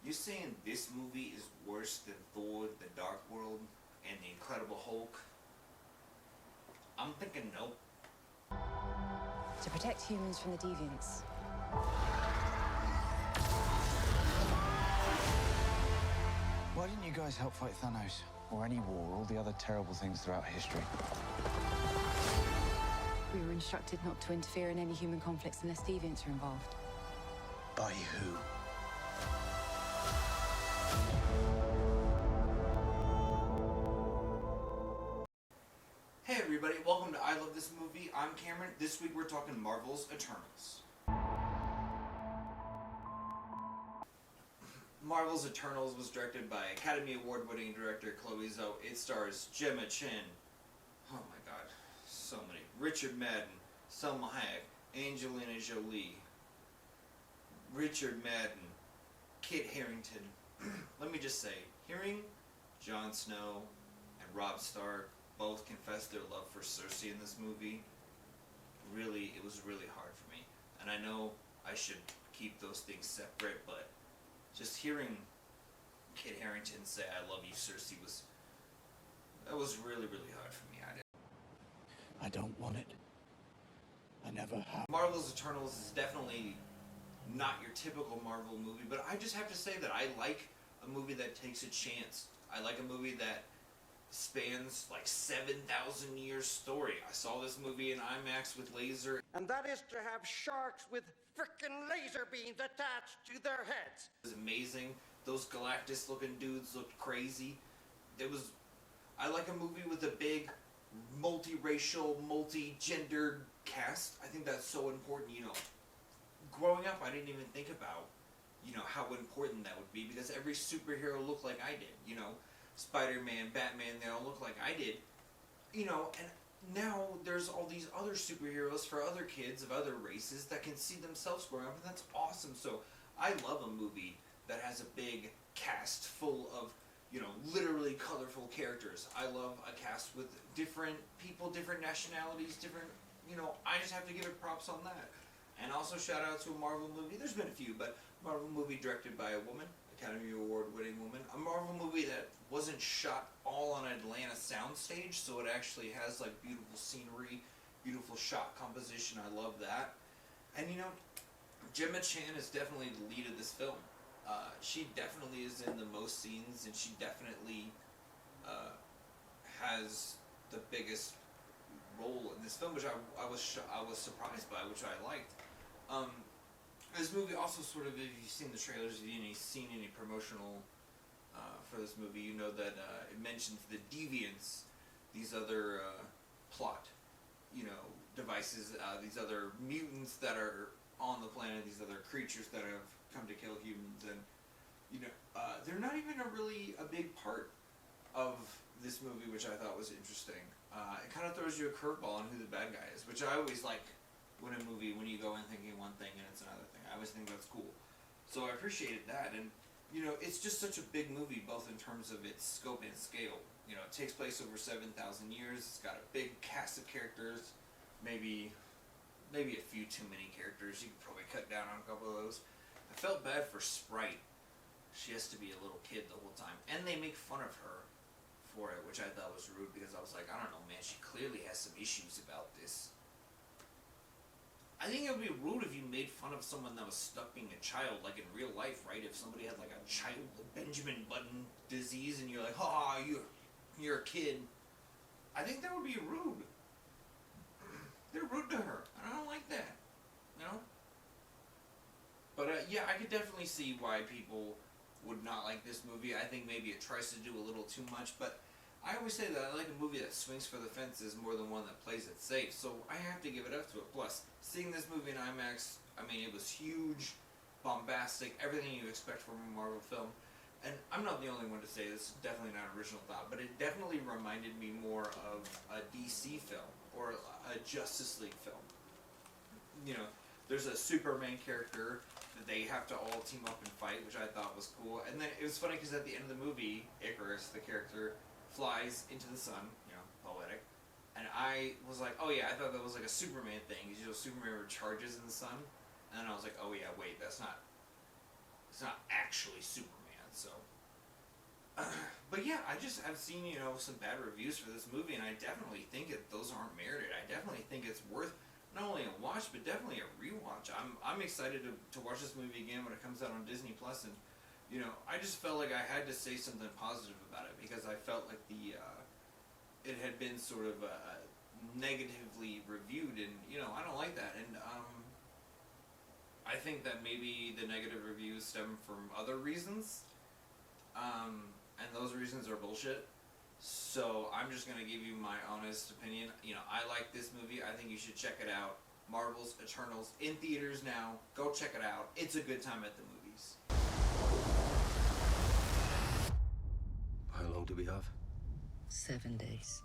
You saying this movie is worse than Thor: The Dark World and The Incredible Hulk? I'm thinking nope. To protect humans from the deviants. Why didn't you guys help fight Thanos? Or any war, all the other terrible things throughout history? We were instructed not to interfere in any human conflicts unless deviants are involved. By who? Hey everybody, welcome to I Love This Movie. I'm Cameron. This week we're talking Marvel's Eternals. Marvel's Eternals was directed by Academy Award-winning director Chloe Zhao. It stars Gemma Chan. Oh my god, so many. Richard Madden, Selma Hayek, Angelina Jolie, Richard Madden, Kit Harington. Let me just say, hearing Jon Snow and Robb Stark both confess their love for Cersei in this movie, it was really hard for me. And I know I should keep those things separate, but just hearing Kit Harington say "I love you, Cersei" was really hard for me. I don't want it. I never have. Marvel's Eternals is definitely not your typical Marvel movie, but I just have to say that I like a movie that takes a chance. I like a movie that spans like 7,000 years story. I saw this movie in IMAX with laser. And that is to have sharks with frickin' laser beams attached to their heads. It was amazing. Those Galactus looking dudes looked crazy. I like a movie with a big multiracial, multi-gendered cast. I think that's so important, Growing up, I didn't even think about, how important that would be, because every superhero looked like I did, Spider-Man, Batman, they all look like I did, and now there's all these other superheroes for other kids of other races that can see themselves growing up, and that's awesome. So I love a movie that has a big cast full of, literally colorful characters. I love a cast with different people, different nationalities, different, I just have to give it props on that. And also shout out to a Marvel movie, there's been a few, but Marvel movie directed by a woman, Academy Award winning woman. A Marvel movie that wasn't shot all on Atlanta soundstage, so it actually has like beautiful scenery, beautiful shot composition. I love that. And Gemma Chan is definitely the lead of this film. She definitely is in the most scenes, and she definitely has the biggest role in this film, which I was surprised by, which I liked. This movie also sort of, if you've seen the trailers, if you've seen any promotional for this movie, you know that it mentions the deviants, these other plot, devices, these other mutants that are on the planet, these other creatures that have come to kill humans, and they're not even really a big part of this movie, which I thought was interesting. It kind of throws you a curveball on who the bad guy is, which I always like when a movie, when you go in thinking one thing and it's another thing. I always think that's cool. So I appreciated that, and it's just such a big movie, both in terms of its scope and scale. It takes place over 7,000 years. It's got a big cast of characters, maybe a few too many characters. You could probably cut down on a couple of those. I felt bad for Sprite. She has to be a little kid the whole time, and they make fun of her for it, which I thought was rude, because I was like, I don't know, man, she clearly has some issues about this. I think it would be rude if you made fun of someone that was stuck being a child, like in real life, right? If somebody had like a child Benjamin Button disease, and you're like, you're a kid. I think that would be rude. They're rude to her, and I don't like that, But yeah, I could definitely see why people would not like this movie. I think maybe it tries to do a little too much, but I always say that I like a movie that swings for the fences more than one that plays it safe, so I have to give it up to it. Plus, seeing this movie in IMAX, it was huge, bombastic, everything you expect from a Marvel film. And I'm not the only one to say this, definitely not an original thought, but it definitely reminded me more of a DC film, or a Justice League film. There's a Superman character that they have to all team up and fight, which I thought was cool. And then it was funny because at the end of the movie, Icarus, the character, flies into the sun, poetic. And I was like, oh yeah, I thought that was like a Superman thing. Superman recharges in the sun. And then I was like, oh yeah, wait, it's not actually Superman. So, but yeah, I've seen, you know, some bad reviews for this movie, and I definitely think those aren't merited. I definitely think it's worth not only a watch, but definitely a rewatch. I'm excited to watch this movie again when it comes out on Disney Plus, and you know, I just felt like I had to say something positive about it because I felt like it had been sort of negatively reviewed, and you know, I don't like that, and I think that maybe the negative reviews stem from other reasons, and those reasons are bullshit. So I'm just gonna give you my honest opinion. You know, I like this movie. I think you should check it out. Marvel's Eternals in theaters now. Go check it out. It's a good time at the movies. How long do we have? 7 days.